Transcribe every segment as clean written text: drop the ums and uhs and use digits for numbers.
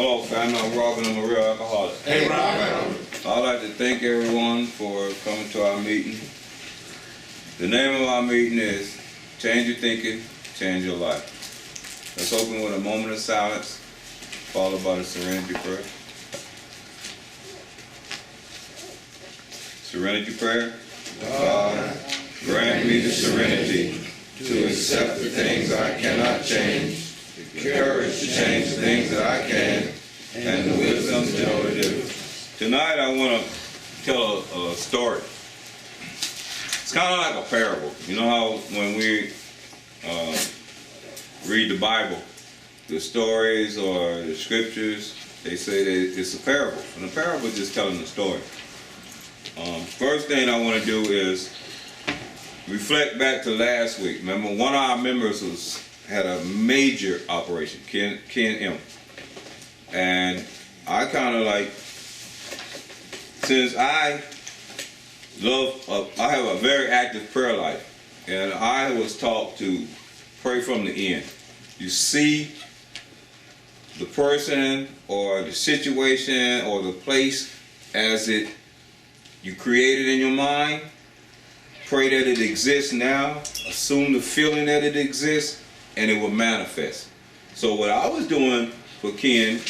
Hello, family. I'm Robin. I'm a real alcoholic. Hey, Robin. I'd like to thank everyone for coming to our meeting. The name of our meeting is Change Your Thinking, Change Your Life. Let's open with a moment of silence, followed by the serenity prayer. Serenity prayer. God, grant me the serenity to accept the things I cannot change, the courage to change the things that I can, and the wisdom to know the difference. Tonight I want to tell a story. It's kind of like a parable. You know how when we read the Bible, the stories or the scriptures, they say that it's a parable. And a parable is just telling a story. First thing I want to do is reflect back to last week. Remember, one of our members had a major operation, Ken M. And I kind of like, since I have a very active prayer life, and I was taught to pray from the end. You see the person or the situation or the place as you created in your mind. Pray that it exists now. Assume the feeling that it exists, and it will manifest. So what I was doing for Ken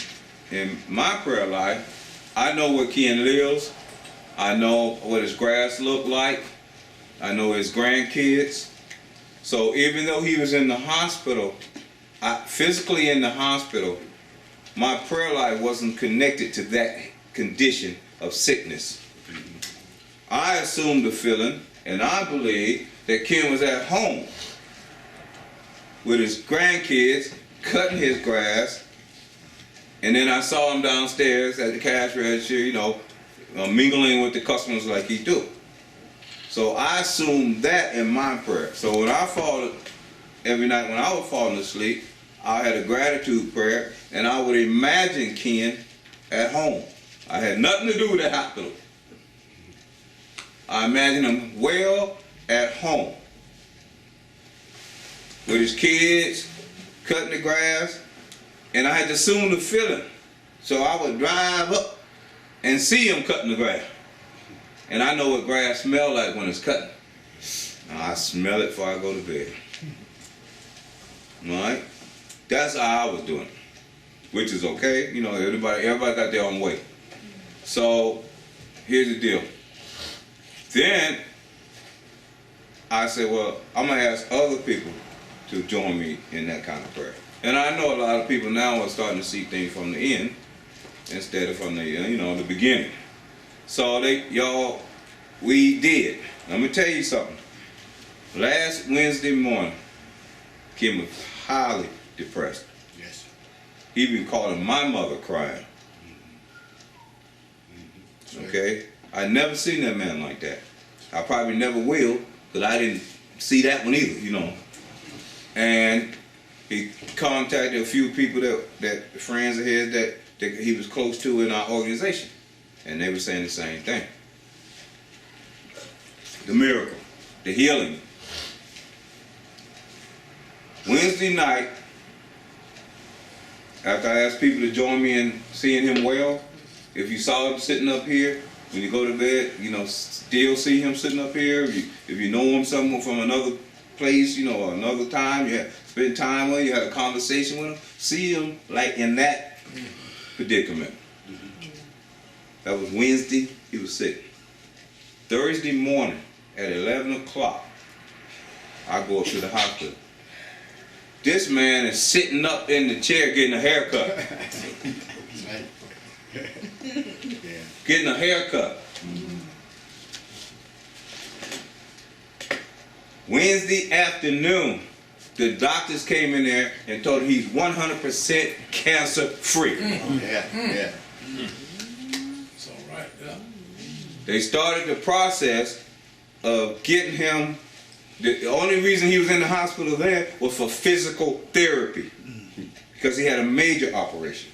in my prayer life, I know where Ken lives. I know what his grass looked like. I know his grandkids. So even though he was in the hospital, physically in the hospital, my prayer life wasn't connected to that condition of sickness. I assumed the feeling, and I believe that Ken was at home with his grandkids, cutting his grass, and then I saw him downstairs at the cash register, mingling with the customers like he do. So I assumed that in my prayer. So when every night when I was falling asleep, I had a gratitude prayer, and I would imagine Ken at home. I had nothing to do with the hospital. I imagine him well at home with his kids, cutting the grass, and I had to assume the feeling. So I would drive up and see him cutting the grass. And I know what grass smells like when it's cutting. I smell it before I go to bed. All right? That's how I was doing it, which is okay. Everybody got their own way. So here's the deal. Then I said, well, I'm going to ask other people to join me in that kind of prayer. And I know a lot of people now are starting to see things from the end instead of from the, the beginning. So we did. Let me tell you something. Last Wednesday morning, Kim was highly depressed. Yes. He even calling my mother crying. Okay? I never seen that man like that. I probably never will, because I didn't see that one either, And he contacted a few people that friends of his that he was close to in our organization, and they were saying the same thing. The miracle, the healing. Wednesday night, after I asked people to join me in seeing him well, if you saw him sitting up here, when you go to bed, still see him sitting up here. If you know him someone from another place, or another time, you had spent time with him, you had a conversation with him, see him like in that predicament. That was Wednesday, he was sick. Thursday morning at 11 o'clock, I go up to the hospital. This man is sitting up in the chair getting a haircut. Getting a haircut. Wednesday afternoon, the doctors came in there and told him he's 100% cancer free. Yeah. It's all right, yeah. They started the process of getting him. The only reason he was in the hospital there was for physical therapy, because he had a major operation.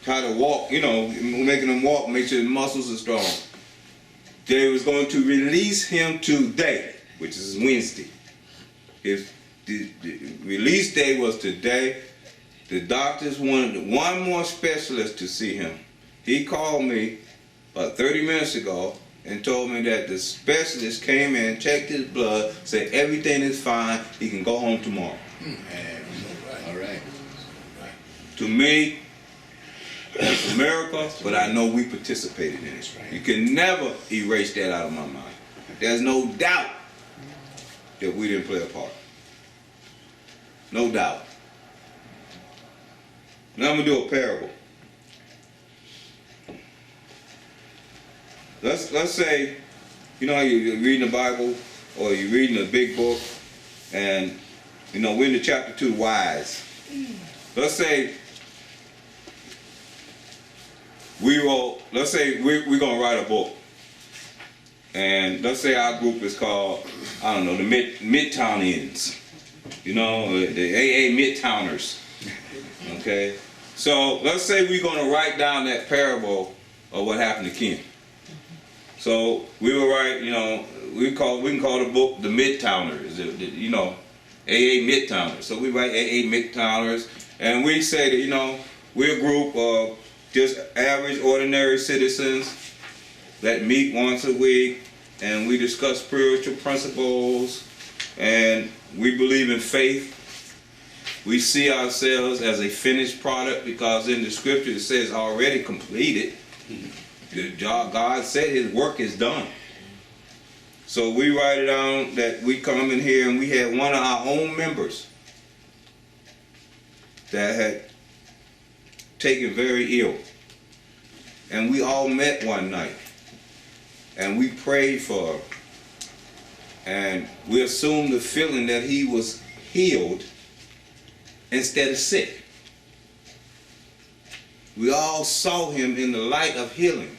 Try to walk, making him walk, make sure the muscles are strong. They was going to release him today, which is Wednesday. The release day was today. The doctors wanted one more specialist to see him. He called me about 30 minutes ago and told me that the specialist came in, checked his blood, said everything is fine, he can go home tomorrow. All right. To me, it's a miracle, but I know we participated in it. You can never erase that out of my mind. There's no doubt that we didn't play a part. No doubt. Now I'm going to do a parable. Let's say, you know, you're reading the Bible or you're reading a big book, and, you know, we're in the chapter 2, wise. Let's say we're going to write a book. And let's say our group is called, I don't know, the Midtownians. You know, the AA Midtowners. Okay? So let's say we're going to write down that parable of what happened to Ken. So we will write, you know, we can call the book the Midtowners, you know, AA Midtowners. So we write AA Midtowners, and we say that, you know, we're a group of just average, ordinary citizens that meet once a week, and we discuss spiritual principles, and we believe in faith. We see ourselves as a finished product because in the scripture it says already completed. God said his work is done. So we write it down that we come in here and we had one of our own members that had taken very ill. And we all met one night. And we prayed for her. And we assumed the feeling that he was healed instead of sick. We all saw him in the light of healing.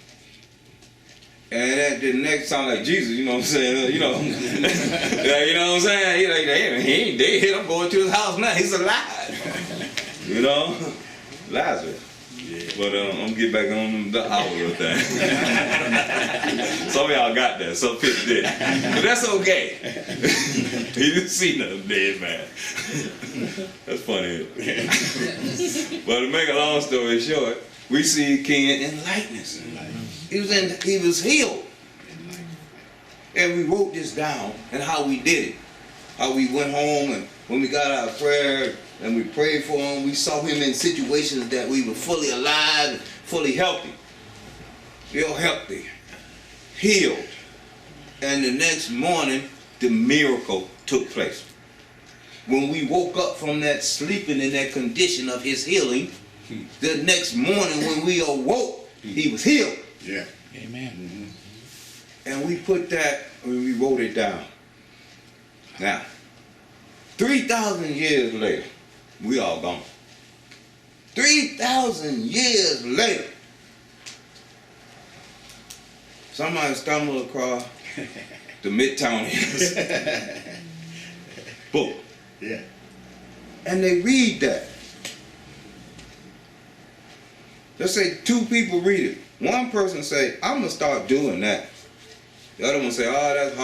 And at the next time, like Jesus, you know what I'm saying? You know, you know what I'm saying? He's like, hey, he ain't dead. I'm going to his house now. He's alive. You know? Lazarus. Yeah. But I'm going to get back on the hour thing. Some of y'all got that. Some people did. But that's okay. He didn't see nothing dead, man. That's funny. But to make a long story short, we see Ken in likeness. He was healed. And we wrote this down and how we did it. How we went home and when we got our prayer and we prayed for him, we saw him in situations that we were fully alive and fully healthy. Real healthy. Healed. And the next morning, the miracle took place. When we woke up from that sleeping in that condition of his healing, the next morning when we awoke, he was healed. Yeah. Amen. Mm-hmm. And we put that, we wrote it down. Now, 3,000 years later, we all gone. 3,000 years later, somebody stumbled across the Midtownians book. Yeah. And they read that. Let's say 2 people read it. One person say, I'm going to start doing that. The other one say, oh, that's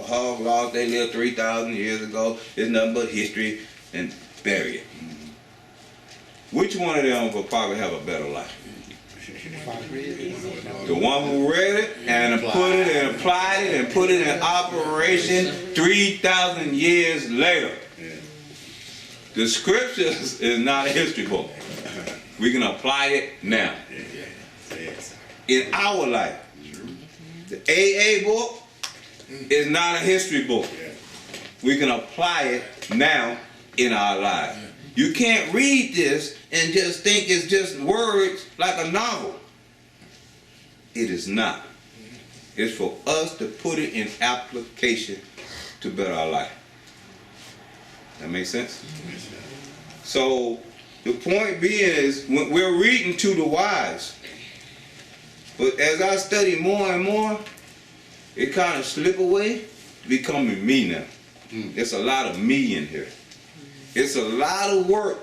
how long they lived 3,000 years ago. It's nothing but history, and bury it. Mm-hmm. Which one of them will probably have a better life? The one who read it and put it and applied it and put it in operation 3,000 years later. The scriptures is not a history book. We can apply it now. In our life. The AA book is not a history book. We can apply it now in our lives. You can't read this and just think it's just words like a novel. It is not. It's for us to put it in application to better our life. That makes sense? So the point being is we're reading to the wise. But as I study more and more, it kind of slip away, becoming me now. It's a lot of me in here. It's a lot of work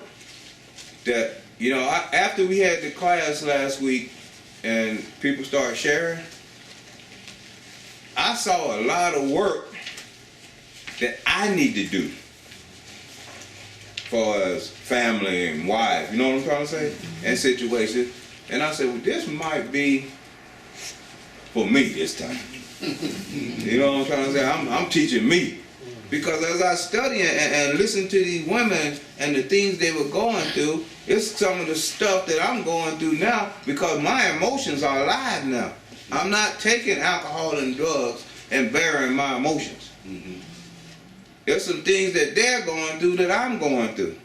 that, you know, after we had the class last week and people started sharing, I saw a lot of work that I need to do. far as family and wife, you know what I'm trying to say? And situations. And I said, well, this might be for me this time. You know what I'm trying to say? I'm teaching me. Because as I study and listen to these women and the things they were going through, it's some of the stuff that I'm going through now because my emotions are alive now. I'm not taking alcohol and drugs and burying my emotions. There's some things that they're going through that I'm going through.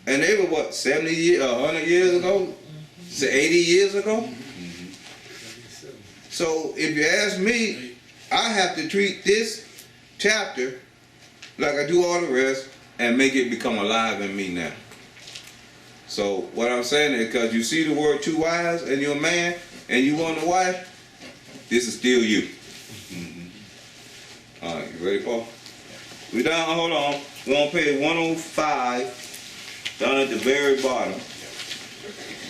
And they were what, 70 years, 100 years ago? 80 years ago? So if you ask me, I have to treat this chapter like I do all the rest and make it become alive in me now. So what I'm saying is, because you see the word two wives and you're a man and you want a wife, this is still you. All right, you ready, Paul? We down, hold on. We're on page 105, down at the very bottom.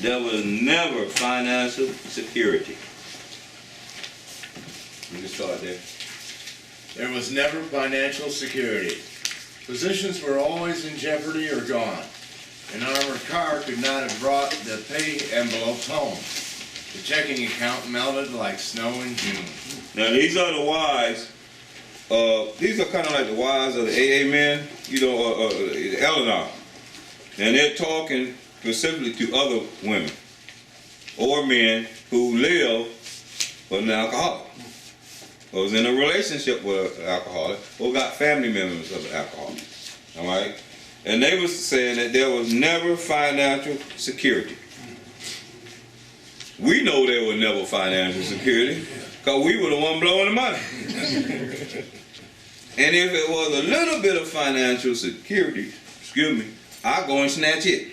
There was never financial security. We can start there. There was never financial security. Positions were always in jeopardy or gone. An armored car could not have brought the pay envelopes home. The checking account melted like snow in June. Now these are the wives. These are kind of like the wives of the AA men, you know, Eleanor. And they're talking specifically to other women or men who live with an alcoholic, or was in a relationship with an alcoholic, or got family members of an alcoholic. All right? And they were saying that there was never financial security. We know there was never financial security because we were the one blowing the money. And if it was a little bit of financial security, excuse me, I'll go and snatch it.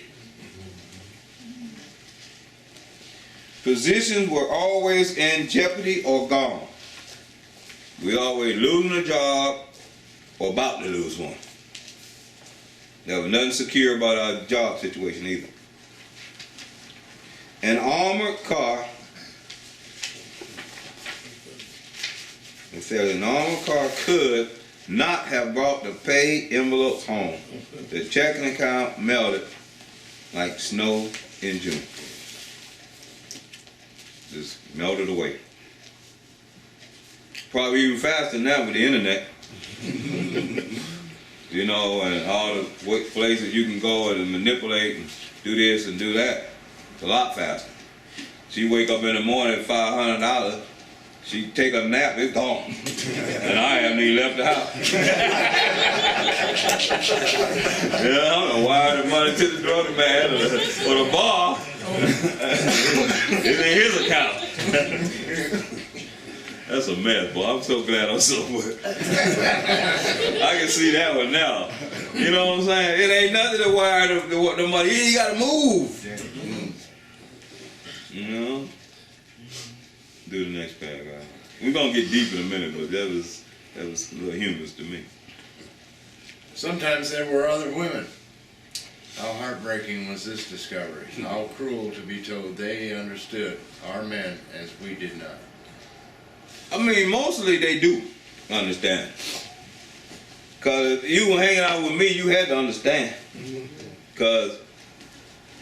Positions were always in jeopardy or gone. We always losing a job or about to lose one. There was nothing secure about our job situation either. An armored car, it says an armored car could not have brought the pay envelopes home. The checking account melted like snow in June. Just melted away. Probably even faster now with the internet. You know, and all the places you can go and manipulate and do this and do that. It's a lot faster. She wake up in the morning at $500. She take a nap, it's gone. And I haven't even left the house. Yeah, I don't know why the money to the drug man or the bar. It's in his account. That's a mess, boy. I'm so glad I'm sober. I can see that one now. You know what I'm saying? It ain't nothing to wire the money. You gotta move. You know? Do the next paragraph. We're gonna get deep in a minute, but that was a little humorous to me. Sometimes there were other women. How heartbreaking was this discovery? How cruel to be told they understood our men as we did not. I mean, mostly they do understand. Because if you were hanging out with me, you had to understand. Because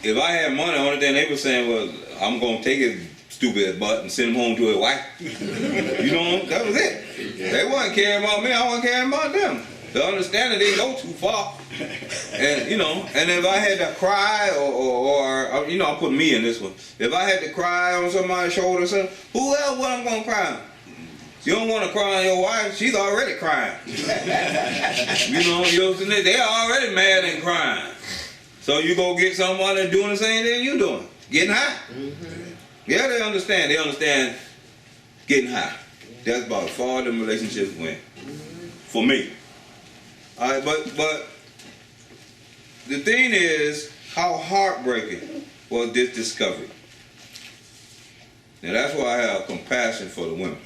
if I had money, the only thing they were saying was, I'm going to take his stupid butt and send him home to his wife. You know, that was it. They wasn't caring about me, I wasn't caring about them. The understanding didn't go too far. And, you know, and if I had to cry or you know, I'll put me in this one. If I had to cry on somebody's shoulder or something, who else was I going to cry on? You don't want to cry on your wife, she's already crying. You know, they're already mad and crying. So you go get somebody doing the same thing you doing, getting high. Yeah, they understand. They understand getting high. That's about as far as them relationships went. For me. All right, but the thing is, how heartbreaking was this discovery? Now that's why I have compassion for the women.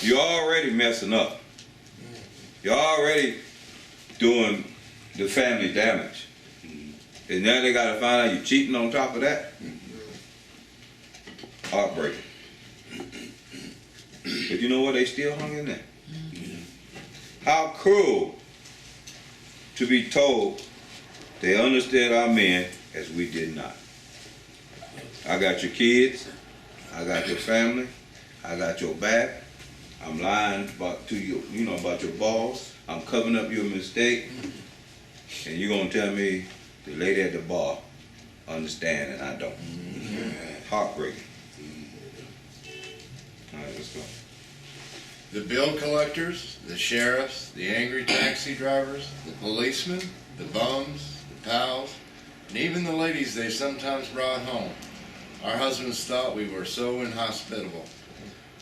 You're already messing up. You're already doing the family damage. And now they got to find out you're cheating on top of that. Heartbreaking. But you know what? They still hung in there. How cruel to be told they understood our men as we did not. I got your kids, I got your family, I got your back. I'm lying about to you, about your boss. I'm covering up your mistake, and you're gonna tell me the lady at the bar understand and I don't. Heartbreaking. All right, let's go. The bill collectors, the sheriffs, the angry taxi drivers, the policemen, the bums, the pals, and even the ladies they sometimes brought home. Our husbands thought we were so inhospitable.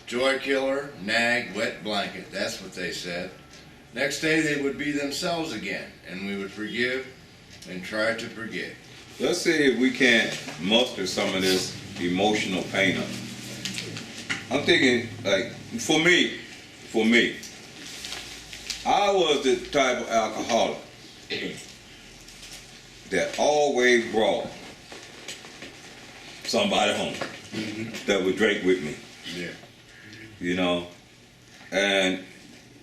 Joy killer, nag, wet blanket, that's what they said. Next day they would be themselves again, and we would forgive and try to forget. Let's see if we can't muster some of this emotional pain up. I'm thinking, like, for me, I was the type of alcoholic that always brought somebody home that would drink with me. Yeah. And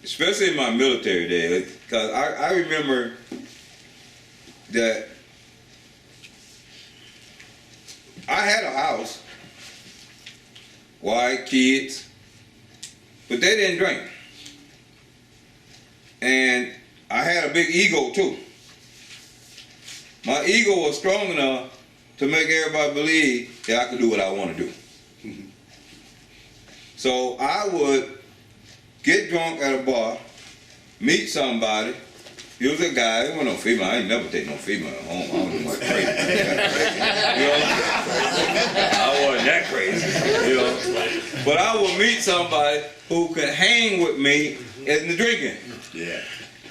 especially in my military days, because I remember that I had a house, wife, kids, but they didn't drink. And I had a big ego too. My ego was strong enough to make everybody believe that I could do what I want to do. So I would get drunk at a bar, meet somebody. He was a guy, there wasn't no female. I ain't never take no female home. I was like crazy. I wasn't that crazy. But I would meet somebody who could hang with me in the drinking. Yeah.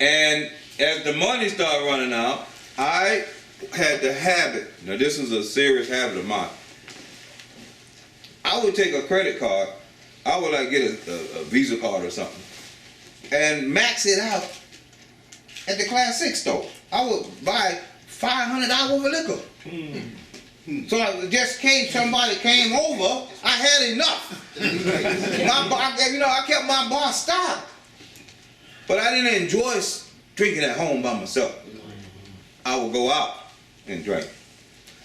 And as the money started running out, I had the habit, now this is a serious habit of mine. I would take a credit card, I would like get a Visa card or something, and max it out at the Class 6 store. I would buy $500 worth of liquor. So just in case somebody came over, I had enough. I kept my bar stocked. But I didn't enjoy drinking at home by myself. I would go out and drink.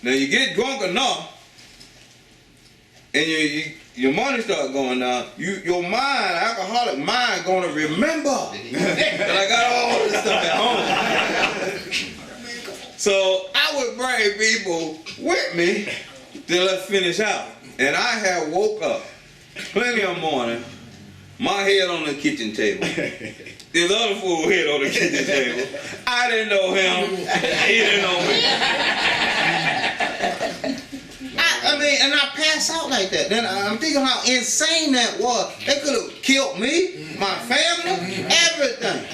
Now you get drunk enough, and your money starts going down. Your mind, alcoholic mind, gonna remember that I got all this stuff at home. So I would bring people with me to let's finish out. And I had woke up plenty of morning, my head on the kitchen table. This other fool head on the kitchen table. I didn't know him. He didn't know me. And I passed out like that. Then I'm thinking how insane that was. They could have killed me, my family, everything.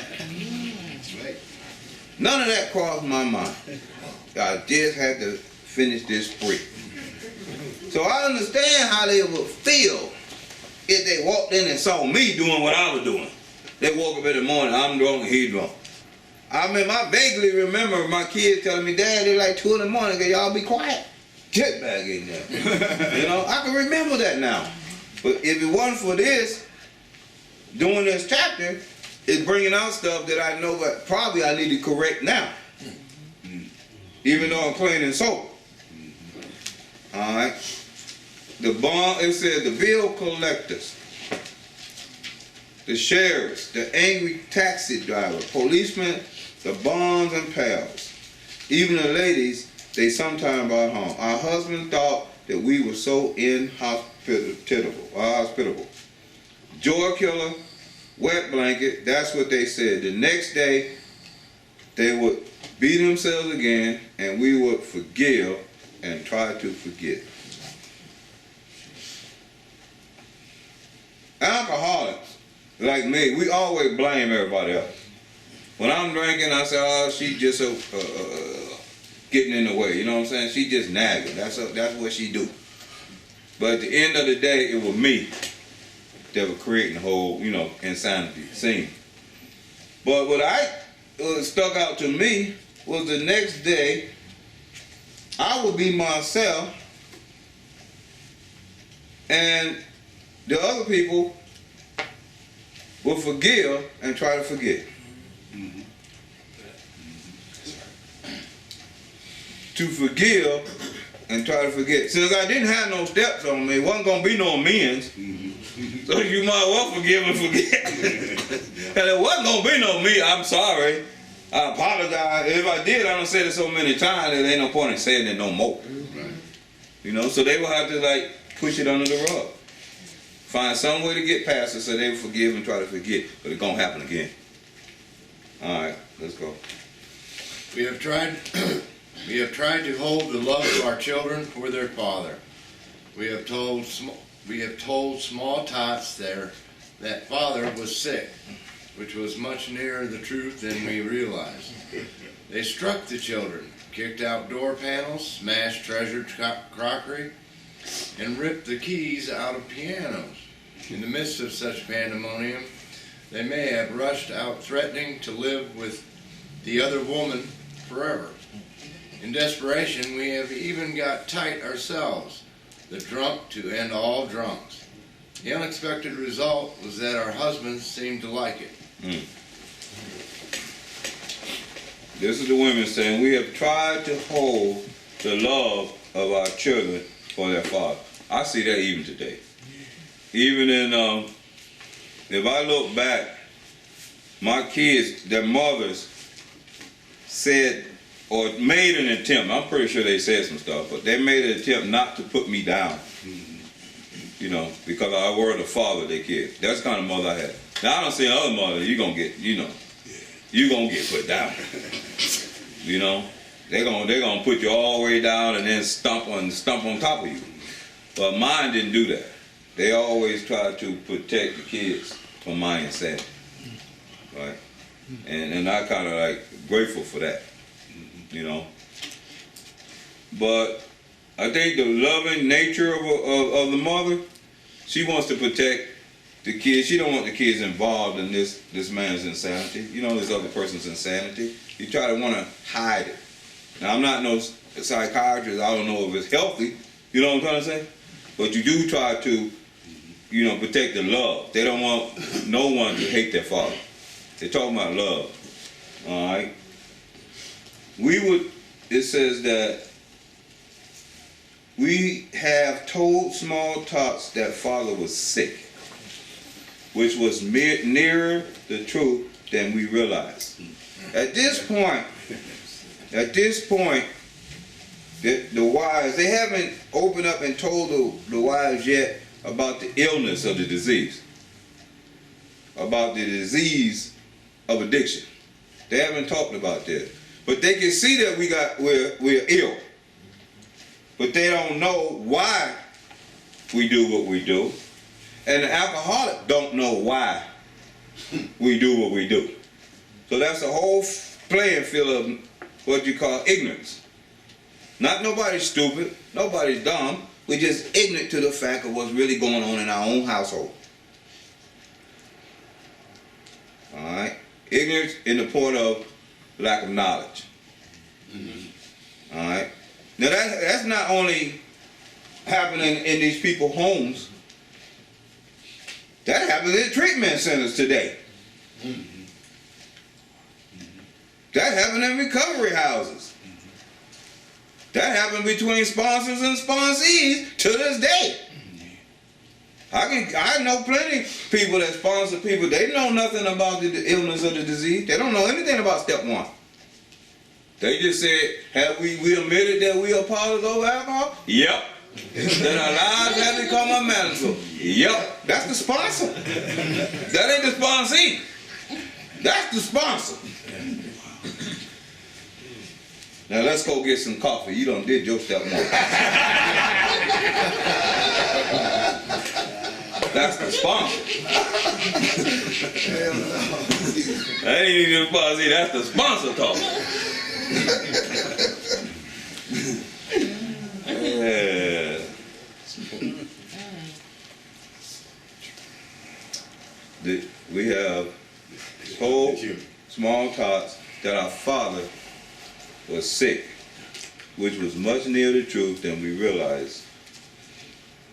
None of that crossed my mind. I just had to finish this spree. So I understand how they would feel if they walked in and saw me doing what I was doing. They woke up in the morning, I'm drunk and he drunk. I vaguely remember my kids telling me, Dad, it's like 2 in the morning, can y'all be quiet? Get back in there. I can remember that now. But if it wasn't for this, doing this chapter, it's bringing out stuff that I know that probably I need to correct now. Even though I'm clean and sober. All right. It said the bill collectors, the sheriffs, the angry taxi driver, policemen, the bums and pals, even the ladies, they sometimes brought home. Our husband thought that we were so inhospitable. Joy killer, wet blanket, that's what they said. The next day, they would beat themselves again, and we would forgive and try to forget. Alcoholics, like me, we always blame everybody else. When I'm drinking, I say, oh, she just getting in the way, you know what I'm saying? She just nagging, that's what she do. But at the end of the day, it was me that was creating the whole, insanity scene. But what stuck out to me was the next day, I would be myself, and the other people will forgive and try to forget. to forgive and try to forget. Since I didn't have no steps on me, it wasn't going to be no amends. So you might well forgive and forget. And it wasn't going to be no me. I'm sorry. I apologize. If I did, I don't say it so many times that there ain't no point in saying it no more. You know, so they will have to like push it under the rug. Find some way to get past it so they will forgive and try to forget. But it's going to happen again. All right, let's go. We have tried to hold the love of our children for their father. We have told small tots there that father was sick, which was much nearer the truth than we realized. They struck the children, kicked out door panels, smashed treasured crockery, and ripped the keys out of pianos. In the midst of such pandemonium, they may have rushed out threatening to live with the other woman forever. In desperation, we have even got tight ourselves, the drunk to end all drunks. The unexpected result was that our husbands seemed to like it. This is the women saying, we have tried to hold the love of our children for their father. I see that even today. Even in, if I look back, my kids, their mothers said, or made an attempt, I'm pretty sure they said some stuff, but they made an attempt not to put me down. You know, because I were the father of their kids. That's the kind of mother I had. Now I don't see other mothers, you're gonna get, you know, you're gonna get put down. You know, they're gonna put you all the way down and then stomp on top of you. But mine didn't do that. They always tried to protect the kids from my insanity. Right? And I kind of like grateful for that. You know. But I think the loving nature of the mother, she wants to protect the kids. She don't want the kids involved in this man's insanity. You know, this other person's insanity. You try to want to hide it. Now, I'm not no psychiatrist. I don't know if it's healthy. You know what I'm trying to say? But you do try to, you know, protect the love. They don't want no one to hate their father. They're talking about love. All right? It says that we have told small tots that father was sick, which was nearer the truth than we realized. At this point, the wives, they haven't opened up and told the wives yet about the illness of the disease, about the disease of addiction. They haven't talked about that. But they can see that we're ill. But they don't know why we do what we do. And the alcoholic don't know why we do what we do. So that's the whole playing field of what you call ignorance. Not nobody's stupid, nobody's dumb. We're just ignorant to the fact of what's really going on in our own household. All right? Ignorance in the point of lack of knowledge. All right? Now that's not only happening in these people's homes. That happens in treatment centers today. That happens in recovery houses. That happens between sponsors and sponsees to this day. I know plenty of people that sponsor people. They know nothing about the illness of the disease. They don't know anything about step one. They just said, have we admitted that we are powerless over alcohol? Yep. That our lives have become unmanageable. Yep. That's the sponsor. That ain't the sponsee. That's the sponsor. Now let's go get some coffee. You done did your step one. That's the sponsor. That ain't even the sponsor. That's the sponsor talking. Yeah. We have told small tots that our father was sick, which was much nearer the truth than we realized.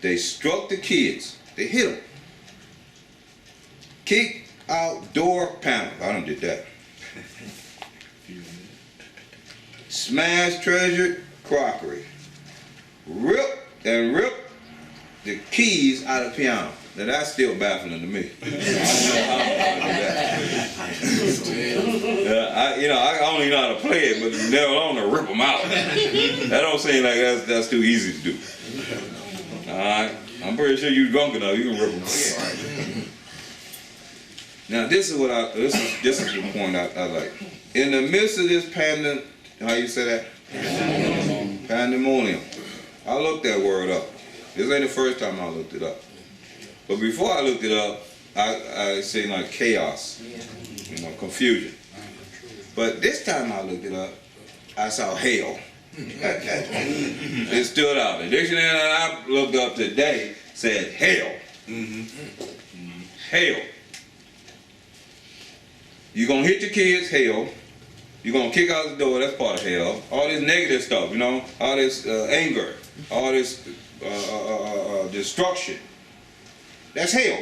They struck the kids. They hit them. Kicked out door panels. I done did that. Smashed treasured crockery, rip the keys out of the piano. Now that's still baffling to me. I don't know how to do that. I only know how to play it, but never on to rip them out. That don't seem like that's too easy to do. All right, I'm pretty sure you're drunk enough. You can rip them out. Now this is the point I like. In the midst of this how you say that? Pandemonium. I looked that word up. This ain't the first time I looked it up. But before I looked it up, I seen like chaos, confusion. But this time I looked it up, I saw hell. It stood out. The dictionary that I looked up today said hell. Hell. You're going to hit your kids, hell. You're going to kick out the door, that's part of hell. All this negative stuff, all this anger, all this destruction. That's hell.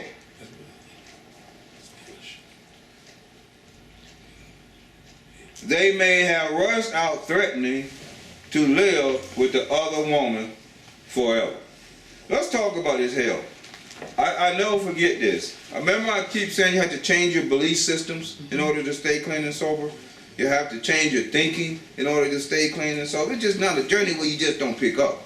They may have rushed out threatening to live with the other woman forever. Let's talk about this hell. I never forget this. I remember I keep saying you have to change your belief systems in order to stay clean and sober. You have to change your thinking in order to stay clean and sober. It's just not a journey where you just don't pick up.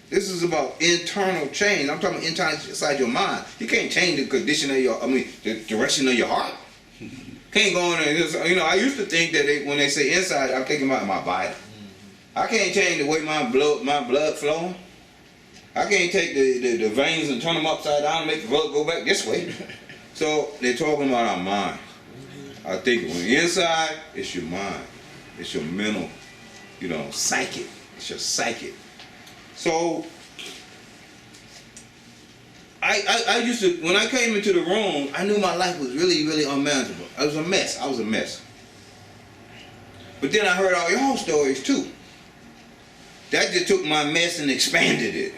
This is about internal change. I'm talking about inside your mind. You can't change the condition of the direction of your heart. Can't go in there. I used to think that when they say inside, I'm thinking about my body. I can't change the way my blood flowing. I can't take the veins and turn them upside down and make the blood go back this way. So they're talking about our mind. I think when you're inside, it's your mind. It's your mental, psychic. It's your psychic. So I used to, when I came into the room, I knew my life was really, really unmanageable. I was a mess. But then I heard all your whole stories too. That just took my mess and expanded it.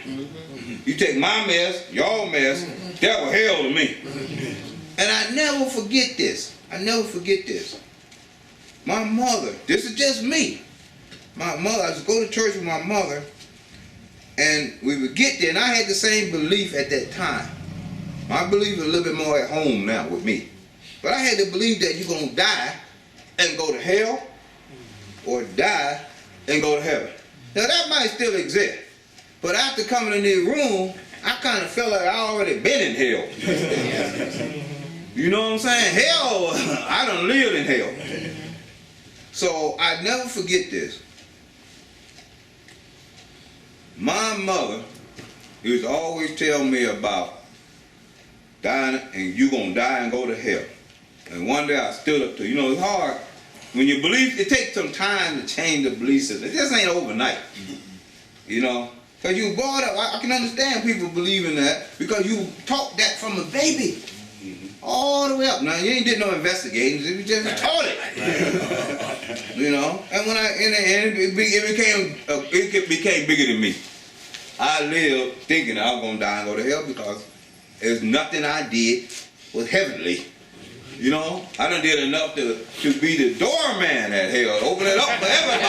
You take my mess, your mess, that was hell to me. And I never forget this. My mother, this is just me. My mother, I used to go to church with my mother, and we would get there, and I had the same belief at that time. My belief is a little bit more at home now with me. But I had to believe that you're going to die and go to hell, or die and go to heaven. Now that might still exist, but after coming in this room, I kind of felt like I already been in hell. You know what I'm saying? Hell, I done lived in hell. So I never forget this. My mother used to always tell me about dying, and you gonna die and go to hell. And one day I stood up to, it's hard. When you believe, it takes some time to change the belief system. It just ain't overnight, Because you brought up, I can understand people believing that because you taught that from a baby all the way up. Now, you ain't did no investigating, you just taught it. And when it became bigger than me. I lived thinking I was going to die and go to hell because there's nothing I did was heavenly. I done did enough to be the doorman at hell, open it up for everybody.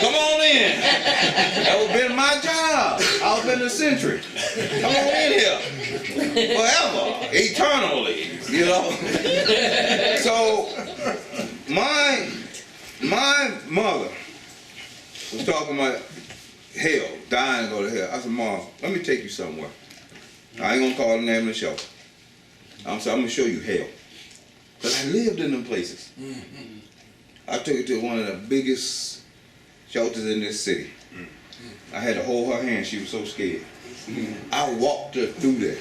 Come on in. That would have been my job. I was in the century. Come on in here. Forever, eternally, So, my mother was talking about hell, dying to go to hell. I said, Mom, let me take you somewhere. I ain't going to call the name of the show. I'm going to show you hell. Because I lived in them places. I took her to one of the biggest shelters in this city. I had to hold her hand. She was so scared. I walked her through there.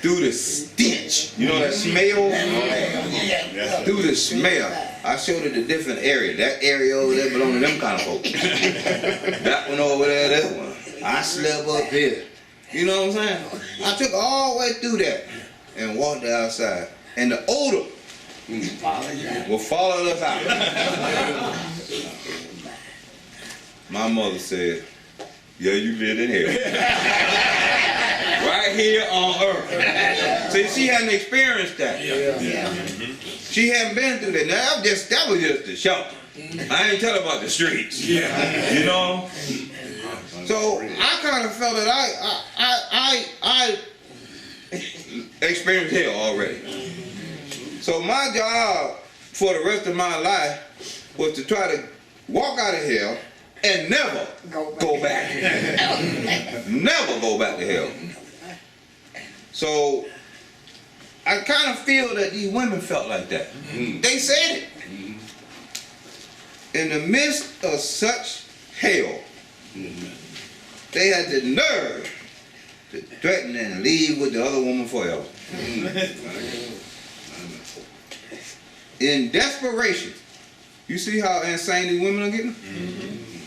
Through the stench. You know that smell? Through the smell. I showed her the different area. That area over there belonged to them kind of folks. That one over there, that one. I slept up here. You know what I'm saying? I took her all the way through that and walked outside. And the odor will follow us out. My mother said, yeah, you lived in hell. Right here on earth. See, she hadn't experienced that. She hadn't been through that. Now, that was just the shelter. I ain't telling about the streets. Yeah. You know? So I kind of felt that I experienced hell already. So my job for the rest of my life was to try to walk out of hell and never go back. Never go back to hell. So I kind of feel that these women felt like that. They said it. In the midst of such hell, they had the nerve to threaten and leave with the other woman forever. In desperation. You see how insane these women are getting?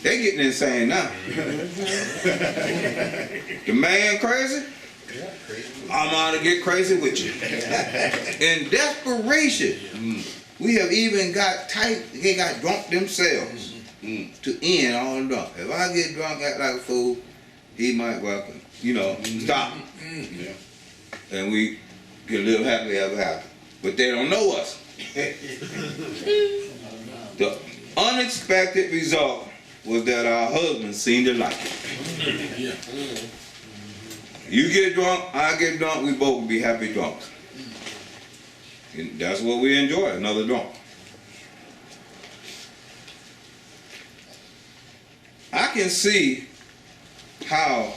They're getting insane now. The man crazy? I'm out to get crazy with you. In desperation, we have even got tight, they got drunk themselves to end all the drunk. If I get drunk, act like a fool, he might welcome, stop. And we can live happily ever after. But they don't know us. The unexpected result was that our husbands seemed to like it. You get drunk, I get drunk, we both will be happy drunks. And that's what we enjoy, another drunk. I can see how,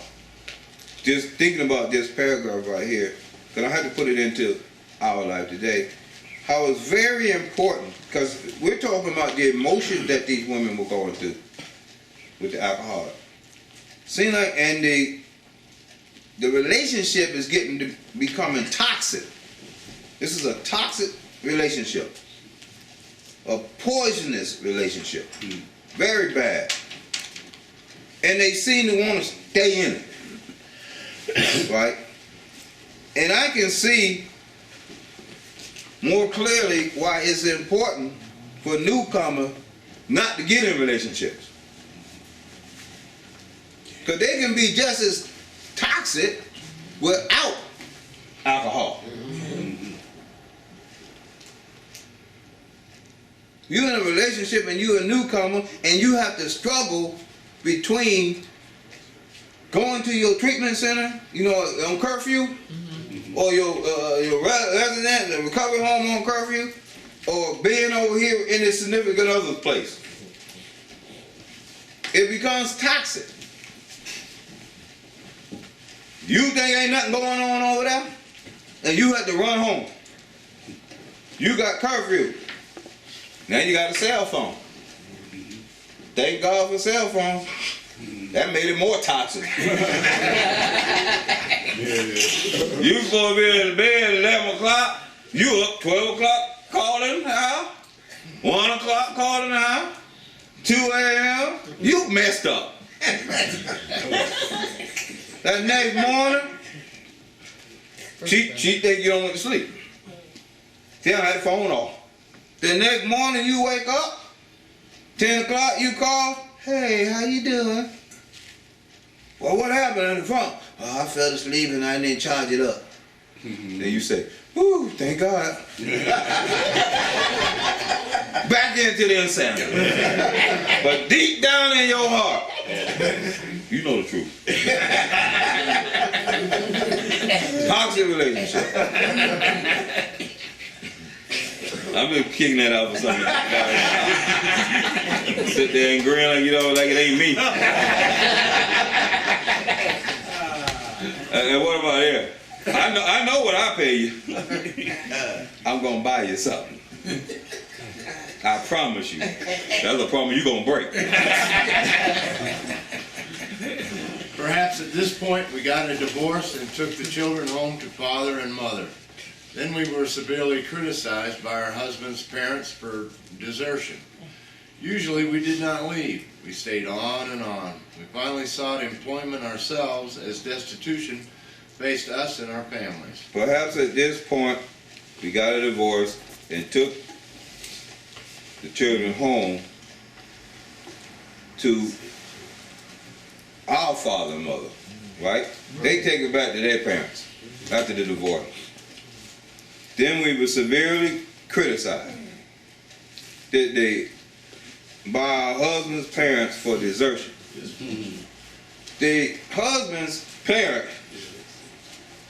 just thinking about this paragraph right here, because I had to put it into our life today, how it's very important, because we're talking about the emotions that these women were going through with the alcohol. Seems like, and the relationship is becoming toxic. This is a toxic relationship, a poisonous relationship, very bad. And they seem to want to stay in it, right? And I can see more clearly why it's important for newcomers not to get in relationships. Because they can be just as toxic without alcohol. You're in a relationship and you're a newcomer and you have to struggle between going to your treatment center, on curfew, or your resident, the recovery home on curfew, or being over here in a significant other's place. It becomes toxic. You think ain't nothing going on over there, and you have to run home. You got curfew. Now you got a cell phone. Thank God for cell phones. That made it more toxic. You supposed to be in bed at 11 o'clock, you up 12 o'clock calling the house, 1 o'clock calling the house, 2 a.m., you messed up. That next morning, she think you don't went to sleep. She don't have the phone off. The next morning you wake up, 10 o'clock you call, hey, how you doing? Well, what happened on the phone? Oh, I fell asleep and I didn't charge it up. Then you say, whoo, thank God. Back into the insanity. But deep down in your heart, you know the truth. Toxic relationship. I've been kicking that out for something. Sit there and grin like it ain't me. And what about here? I know what I pay you. I'm gonna buy you something. I promise you. That's a promise you're gonna break. Perhaps at this point we got a divorce and took the children home to father and mother. Then we were severely criticized by our husband's parents for desertion. Usually we did not leave. We stayed on and on. We finally sought employment ourselves as destitution faced us and our families. Perhaps at this point we got a divorce and took the children home to our father and mother, right? They take it back to their parents after the divorce. Then we were severely criticized. by a husband's parents for desertion. The husband's parent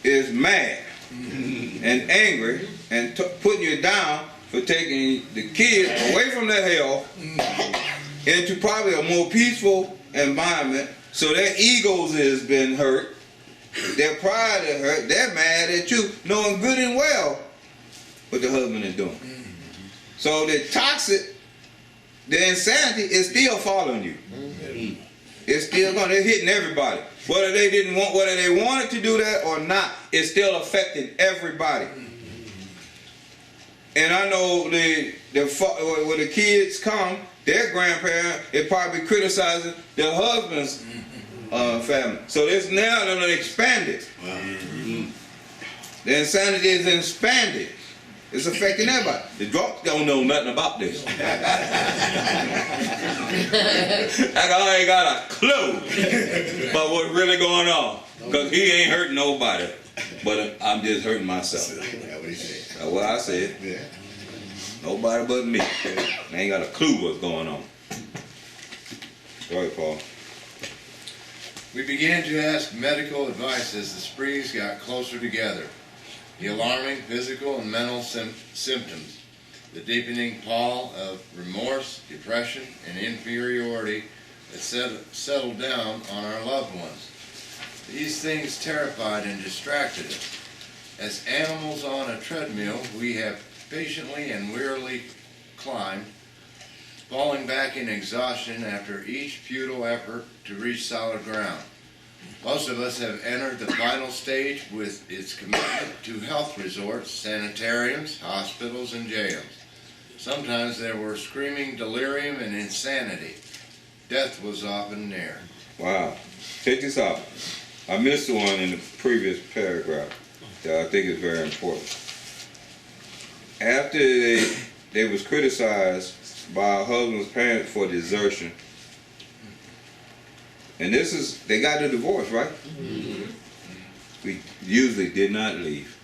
is mad and angry and putting you down for taking the kids away from their health into probably a more peaceful environment, so their egos has been hurt, their pride is hurt, they're mad at you, knowing good and well what the husband is doing. So the toxic, the insanity is still following you. It's still going, they're hitting everybody. Whether they didn't want, whether they wanted to do that or not, it's still affecting everybody. And I know when the kids come, their grandparent is probably criticizing their husband's family. So it's now going to expand it. The insanity is expanded. It's affecting everybody. The drunks don't know nothing about this. Like I ain't got a clue about what's really going on. Because he ain't hurting nobody. But I'm just hurting myself. That's what I said. Nobody but me. I ain't got a clue what's going on. Go ahead, Paul. We began to ask medical advice as the sprees got closer together. The alarming physical and mental symptoms, the deepening pall of remorse, depression, and inferiority that settled down on our loved ones. These things terrified and distracted us. As animals on a treadmill, we have patiently and wearily climbed, falling back in exhaustion after each futile effort to reach solid ground. Most of us have entered the final stage with its commitment to health resorts, sanitariums, hospitals, and jails. Sometimes there were screaming delirium and insanity. Death was often near. Wow. Check this out. I missed the one in the previous paragraph that I think is very important. After they was criticized by a husband's parents for desertion, and this is, they got a divorce, right? We usually did not leave.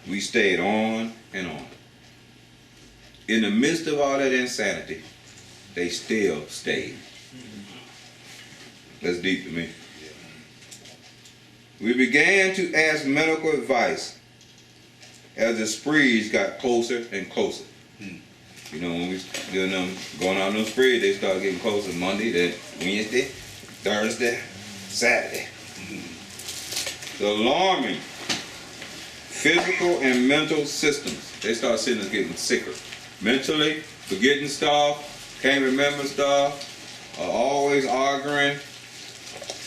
We stayed on and on. In the midst of all that insanity, they still stayed. That's deep to me. We began to ask medical advice as the sprees got closer and closer. You know, when we doing them, going on those sprees, they started getting closer Monday, then Wednesday, Thursday, Saturday. The alarming physical and mental systems, they start seeing us getting sicker. Mentally, forgetting stuff, can't remember stuff, always arguing,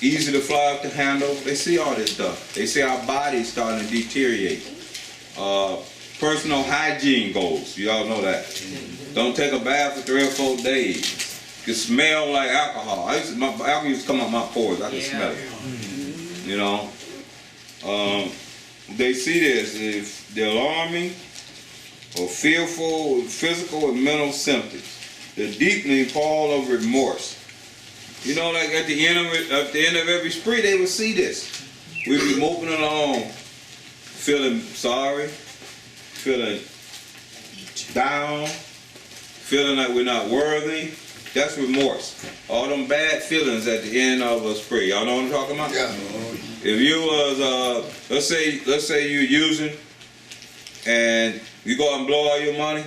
easy to fly off the handle. They see all this stuff. They see our bodies starting to deteriorate. Personal hygiene goals, you all know that. Don't take a bath for 3 or 4 days. You can smell like alcohol. My alcohol used to come out my pores, I could smell it. You know? They see this, if the alarming or fearful physical and mental symptoms, the deepening pall of remorse. You know, like at the end of every spree, they would see this. We'd be moping along, feeling sorry, feeling down, feeling like we're not worthy. That's remorse. All them bad feelings at the end of a spree. Y'all know what I'm talking about? Yeah. If you was, let's say you're using, and you go out and blow all your money,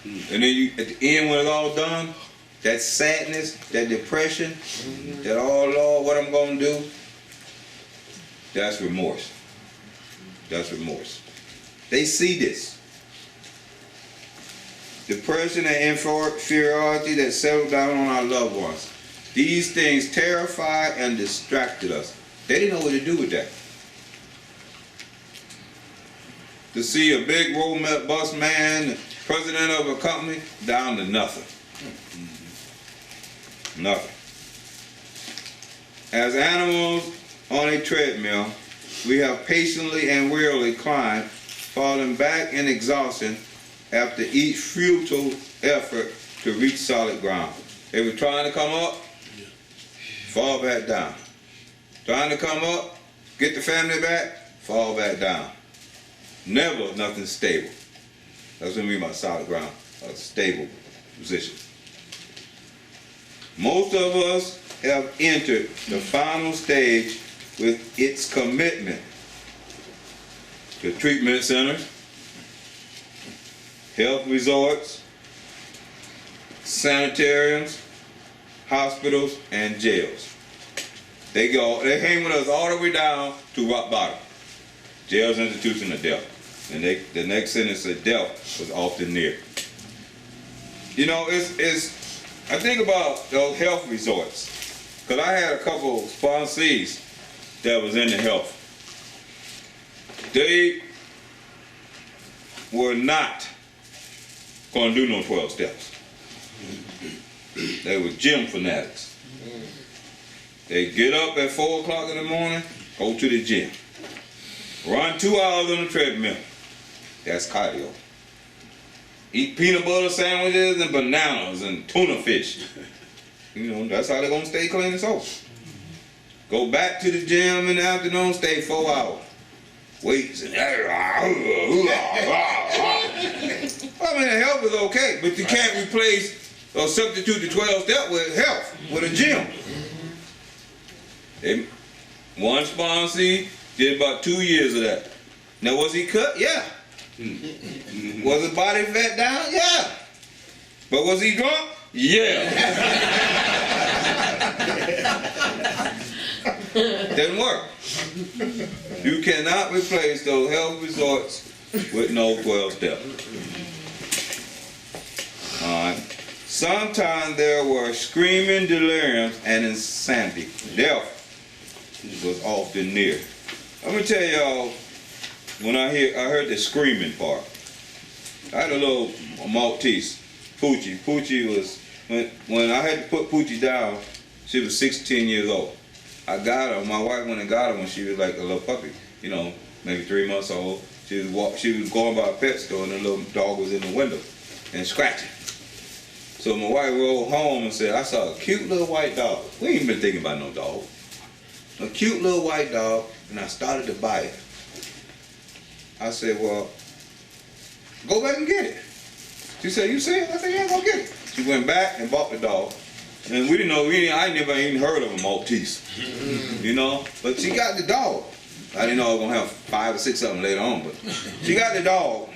and then you, at the end when it's all done, that sadness, that depression, that, oh Lord, what I'm gonna do, that's remorse. That's remorse. They see this. Depression and inferiority that settled down on our loved ones. These things terrified and distracted us. They didn't know what to do with that. To see a big robust man, president of a company, down to nothing. Nothing. As animals on a treadmill, we have patiently and wearily climbed, falling back in exhaustion after each futile effort to reach solid ground. They were trying to come up, fall back down. Trying to come up, get the family back, fall back down. Never nothing stable. That's what I mean by solid ground, a stable position. Most of us have entered the final stage with its commitment to treatment centers, health resorts, sanitariums, hospitals, and jails. They hang with us all the way down to rock bottom. Jails, institution of death. And the next sentence of death was often near. You know, I think about those health resorts, because I had a couple sponsees that was in the health. They were not going to do no 12 steps. They were gym fanatics. They get up at 4 o'clock in the morning, go to the gym. Run 2 hours on the treadmill. That's cardio. Eat peanut butter sandwiches and bananas and tuna fish. You know, that's how they're going to stay clean and sober. Go back to the gym in the afternoon, stay 4 hours. Weights and I mean, the health is okay, but you can't replace or substitute the 12 step with health, with a gym. One sponsee did about 2 years of that. Now, was he cut? Yeah. Was his body fat down? Yeah. But was he drunk? Yeah. Didn't work. You cannot replace those health resorts with no 12 step. Alright. Sometimes there were screaming deliriums and insanity. Death was often near. I'm gonna tell y'all, when I heard the screaming part. I had a little Maltese, Poochie. Poochie was, when I had to put Poochie down, she was 16 years old. I got her, my wife went and got her when she was like a little puppy, you know, maybe 3 months old. She was going by a pet store and the little dog was in the window and scratching. So my wife rolled home and said, I saw a cute little white dog. We ain't been thinking about no dog. A cute little white dog, and I started to buy it. I said, well, go back and get it. She said, you see it? I said, yeah, go get it. She went back and bought the dog. And we didn't know, I never even heard of a Maltese, you know? But she got the dog. I didn't know I was gonna have 5 or 6 of them later on, but she got the dog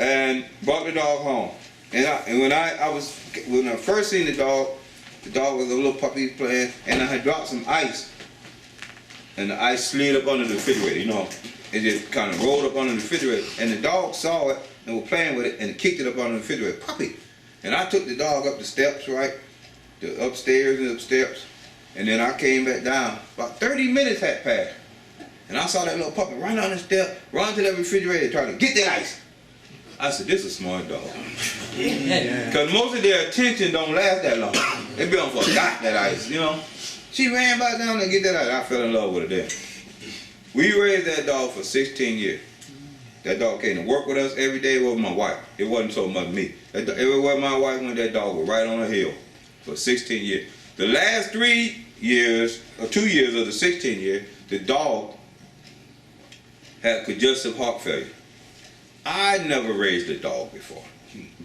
and brought the dog home. And when I first seen the dog was a little puppy playing, and I had dropped some ice. And the ice slid up under the refrigerator, you know? It just kind of rolled up under the refrigerator. And the dog saw it and was playing with it and kicked it up under the refrigerator. Puppy. And I took the dog up the steps, right? The upstairs and up steps. And then I came back down. About 30 minutes had passed. And I saw that little puppy run down the step, run to that refrigerator, try to get that ice. I said, this is a smart dog. Because most of their attention don't last that long. They be on for a dot, that ice, you know? She ran back down and get that ice. I fell in love with her then. We raised that dog for 16 years. That dog came to work with us every day with my wife. It wasn't so much me. Everywhere my wife went, that dog was right on the hill for 16 years. The last 3 years, or 2 years of the 16 years, the dog had congestive heart failure. I never raised a dog before.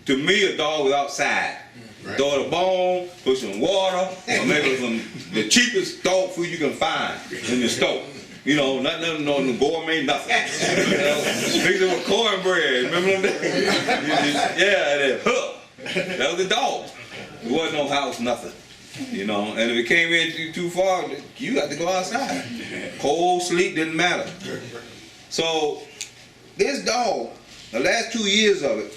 To me, a dog was outside. Right. Throw it a bone, put some water, or maybe the cheapest dog food you can find in the store. You know, nothing on the gourmet, nothing. You know, mix it with cornbread. Remember them days? Yeah, that was the dog. There wasn't no house, nothing. You know, and if it came in too far, you got to go outside. Cold, sleet, didn't matter. So, this dog, the last 2 years of it,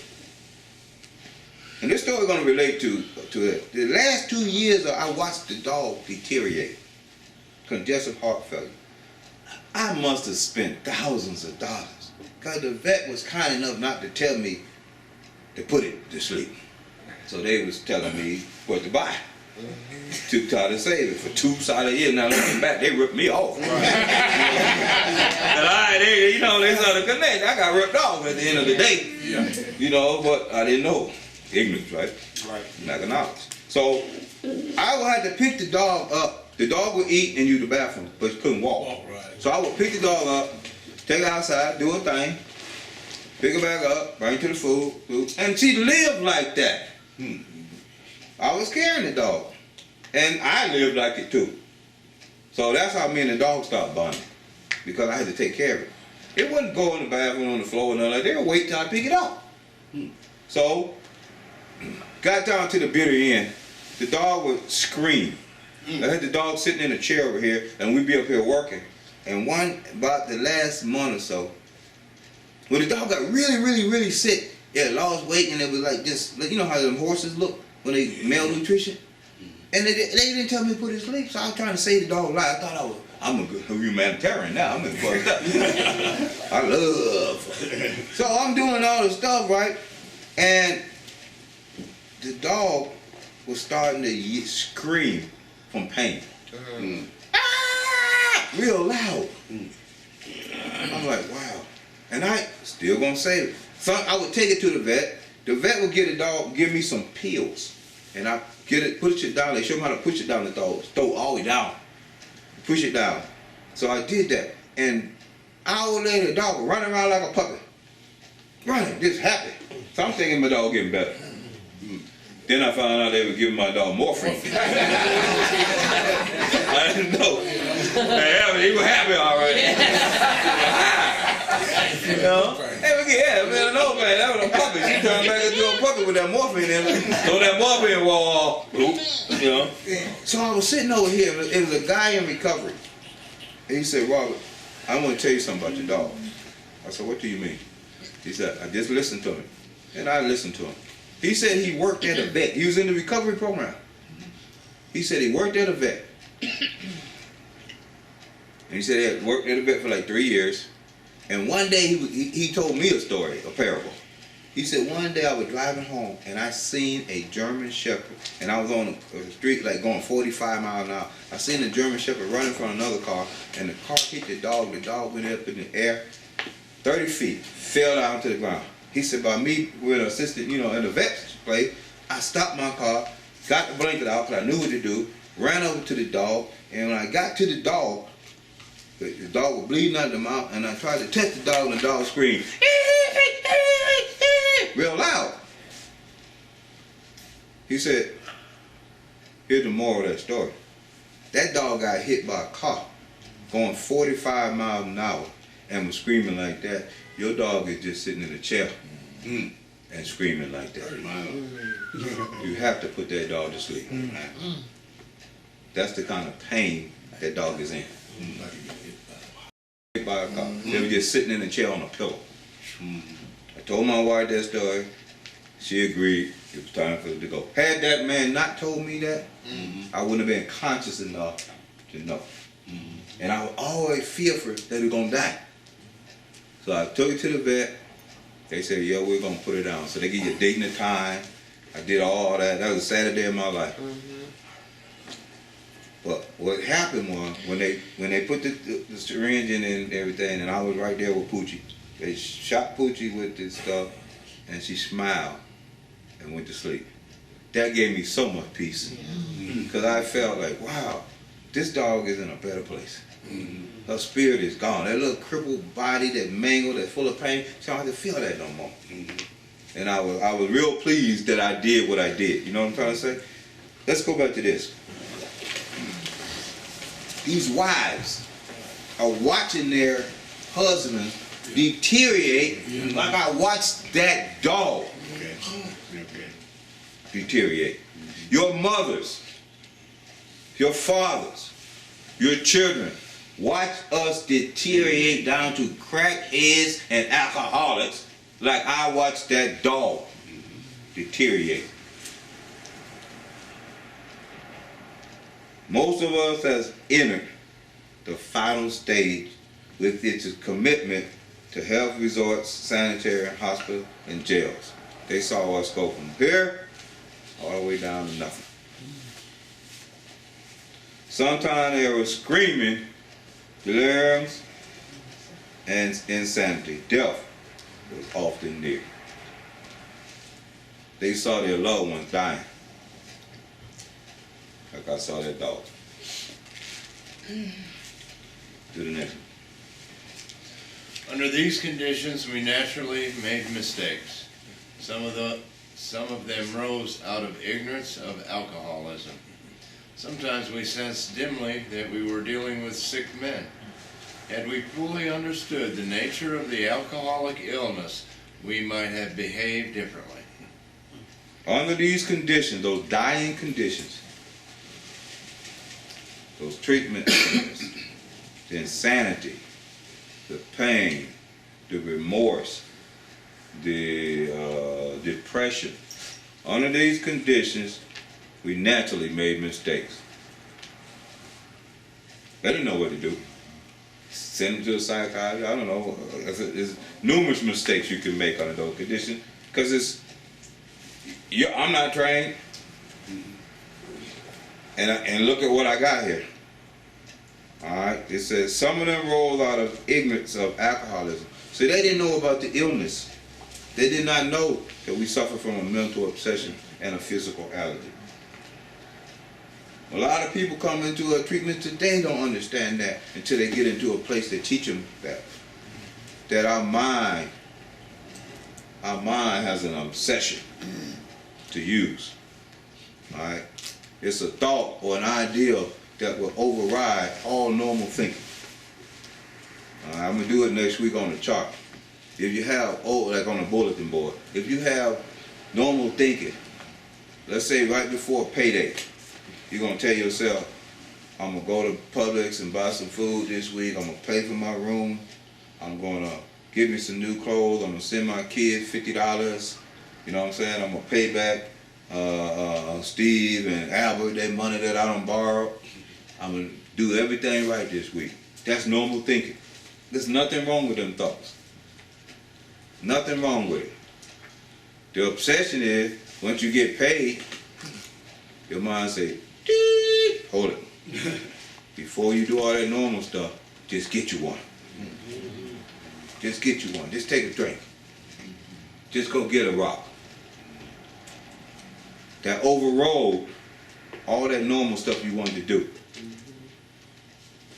and this story is going to relate to it. The last 2 years, I watched the dog deteriorate. Congestive heart failure. I must have spent thousands of dollars because the vet was kind enough not to tell me to put it to sleep. So they was telling me what to buy to try to save it for 2 solid years. Now looking back, they ripped me off. Right. They started connecting. I got ripped off at the end of the day. Yeah. You know, but I didn't know. Ignorance, right? Right. Lack of knowledge. So I would have to pick the dog up. The dog would eat and use the bathroom, but she couldn't walk. Right. So I would pick the dog up, take her outside, do her thing, pick her back up, bring her to the food, and she lived like that. I was carrying the dog. And I lived like it too. So that's how me and the dog stopped bonding, because I had to take care of it. It wouldn't go in the bathroom on the floor and nothing like that. They would wait till I pick it up. So, got down to the bitter end. The dog would scream. I had the dog sitting in a chair over here, and we'd be up here working. And about the last month or so, when the dog got really sick, it lost weight, and it was like just, you know how them horses look when they malnutrition? And they didn't tell me to put it to sleep, so I was trying to save the dog's life. I thought I'm a good humanitarian now. I'm in fucked up. I love. So I'm doing all the stuff, right? And the dog was starting to scream from pain. Ah! Real loud. I'm like, wow. And I still gonna save it. So I would take it to the vet. The vet would get the dog, give me some pills. And I get it, push it down. They show me how to push it down the dog's throat all the way down. Push it down. So I did that. And an hour later, the dog was running around like a puppy. Running, just happy. So I'm thinking my dog getting better. Then I found out they were giving my dog morphine. I didn't know. He was happy already. You know? Man, no man, that was a puppy. She turned back into a puppy with that morphine in it. So that morphine wall, you know. So I was sitting over here, it was a guy in recovery. And he said, Robert, I want to tell you something about your dog. I said, what do you mean? He said, I just listened to him. And I listened to him. He said he worked at a vet. He was in the recovery program. He said he worked at a vet. And he said he had worked at a vet for like 3 years. And one day he told me a story, a parable. He said one day I was driving home and I seen a German Shepherd, and I was on a street like going 45 miles an hour. I seen a German Shepherd running from another car, and the car hit the dog went up in the air 30 feet, fell down to the ground. He said by me with an assistant, you know, in the vet's place, I stopped my car, got the blanket out because I knew what to do, ran over to the dog, and when I got to the dog was bleeding out of the mouth, and I tried to touch the dog, and the dog screamed real loud. He said, here's the moral of that story. That dog got hit by a car going 45 miles an hour and was screaming like that. Your dog is just sitting in a chair and screaming like that. You have to put that dog to sleep. That's the kind of pain that dog is in. Hit by a car. They were just sitting in a chair on a pillow. I told my wife that story. She agreed. It was time for it to go. Had that man not told me that, I wouldn't have been conscious enough to know. And I was always fearful that he was going to die. So I took it to the vet. They said, yeah, we're going to put it down. So they give you a date and a time. I did all that. That was a Saturday of my life. But what happened was, when they put the syringe in and everything, and I was right there with Poochie, they shot Poochie with this stuff, and she smiled and went to sleep. That gave me so much peace, because I felt like, wow, this dog is in a better place. Her spirit is gone. That little crippled body, that mangled, that full of pain, she don't have to feel that no more. And I was real pleased that I did what I did. You know what I'm trying to say? Let's go back to this. These wives are watching their husbands deteriorate like I watched that dog deteriorate. Your mothers, your fathers, your children, watch us deteriorate down to crackheads and alcoholics like I watched that dog deteriorate. Most of us has entered the final stage with its commitment to health resorts, sanitary, hospitals, and jails. They saw us go from here all the way down to nothing. Sometimes they were screaming deliriums and insanity. Death was often near. They saw their loved ones dying, like I saw that dog. Do the next one. Under these conditions, we naturally made mistakes. Some of them rose out of ignorance of alcoholism. Sometimes we sensed dimly that we were dealing with sick men. Had we fully understood the nature of the alcoholic illness, we might have behaved differently. Under these conditions, those dying conditions, those treatment centers, the insanity, the pain, the remorse, the depression, under these conditions, we naturally made mistakes. They didn't know what to do. Send them to a psychiatrist. I don't know. There's numerous mistakes you can make under those conditions because I'm not trained, and look at what I got here. All right, it says some of them rose out of ignorance of alcoholism. So they didn't know about the illness. They did not know that we suffer from a mental obsession and a physical allergy. A lot of people come into a treatment today don't understand that until they get into a place that teach them that our mind has an obsession to use. All right, it's a thought or an idea that will override all normal thinking. I'm gonna do it next week on the chart. If you have, like on the bulletin board, if you have normal thinking, let's say right before payday, you're gonna tell yourself, I'm gonna go to Publix and buy some food this week, I'm gonna pay for my room, I'm gonna give me some new clothes, I'm gonna send my kids $50, you know what I'm saying, I'm gonna pay back Steve and Albert that money that I done borrowed, I'm gonna do everything right this week. That's normal thinking. There's nothing wrong with them thoughts. Nothing wrong with it. The obsession is, once you get paid, your mind say, hold it. Before you do all that normal stuff, just get you one. Just get you one. Just take a drink. Just go get a rock. That overrode all that normal stuff you wanted to do.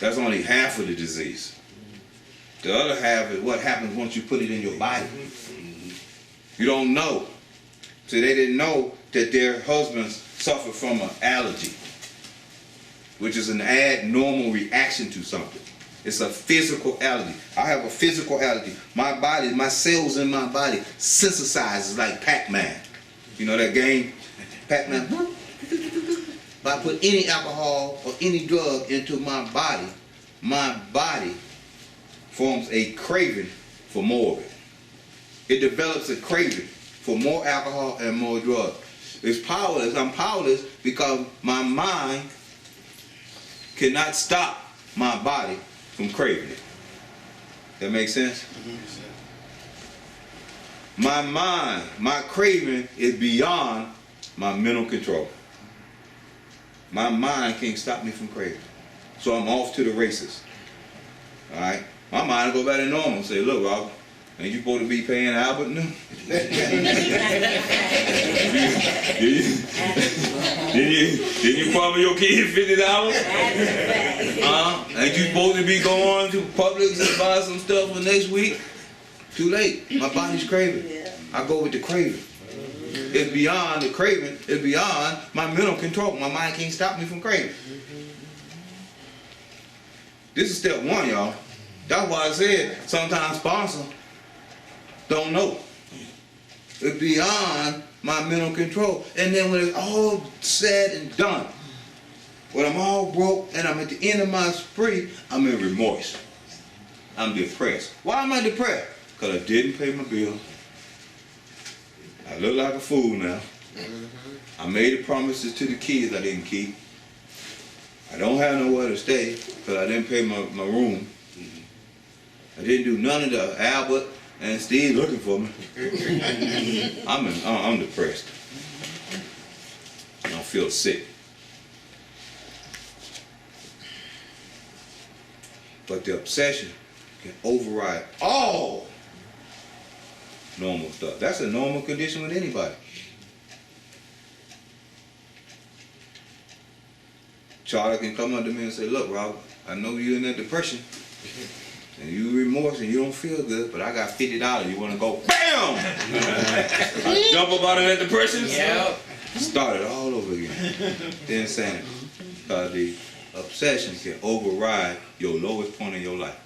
That's only half of the disease. The other half is what happens once you put it in your body. You don't know. So they didn't know that their husbands suffer from an allergy, which is an abnormal reaction to something. It's a physical allergy. I have a physical allergy. My body, my cells in my body sensitizes like Pac-Man. You know that game, Pac-Man? If I put any alcohol or any drug into my body forms a craving for more of it. It develops a craving for more alcohol and more drugs. It's powerless. I'm powerless because my mind cannot stop my body from craving it. That makes sense? My mind, my craving is beyond my mental control. My mind can't stop me from craving. So I'm off to the races. All right? My mind will go back to normal and say, look, Rob, ain't you supposed to be paying Albert now? Did you promise your kid $50? Ain't you supposed to be going to Publix and buy some stuff for next week? Too late. My body's craving. I go with the craving. It's beyond the craving. It's beyond my mental control. My mind can't stop me from craving. This is step one, y'all. That's why I said sometimes sponsors don't know. It's beyond my mental control. And then when it's all said and done, when I'm all broke and I'm at the end of my spree, I'm in remorse. I'm depressed. Why am I depressed? Because I didn't pay my bill. I look like a fool now. I made the promises to the kids I didn't keep. I don't have nowhere to stay because I didn't pay my room. I didn't do none of the Albert and Steve looking for me. I'm depressed. I feel sick. But the obsession can override all normal stuff. That's a normal condition with anybody. Charlie can come up to me and say, look, Robert, I know you're in that depression. And you remorse and you don't feel good, but I got $50. You want to go, BAM! I jump up out of that depression? Yeah. Start it all over again. The insanity. Because the obsession can override your lowest point in your life.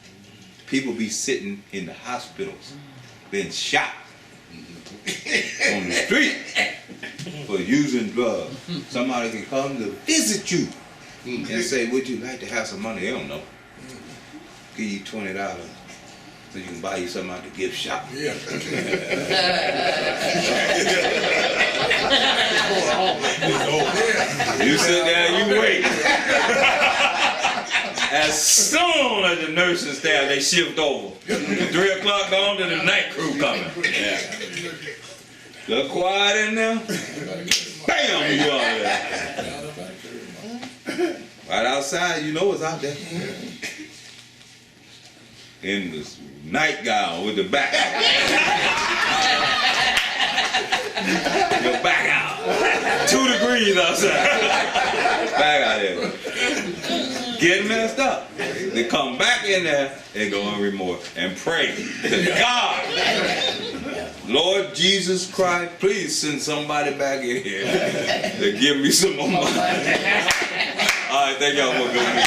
People be sitting in the hospitals, being shot on the street for using drugs. Somebody can come to visit you and say, would you like to have some money? They don't know. Give you $20 so you can buy you something out the gift shop. Yeah. You sit there, you wait. As soon as the nursing staff, they shift over. 3 o'clock gone to the night crew coming. Yeah. Look quiet in there. Bam, you out there. Right outside, you know what's out there. In the nightgown with the back out. Your back out. 2 degrees outside. Back out there. Getting messed up. They come back in there and go in remorse and pray to God. Lord Jesus Christ, please send somebody back in here to give me some more money. All right, thank y'all for coming.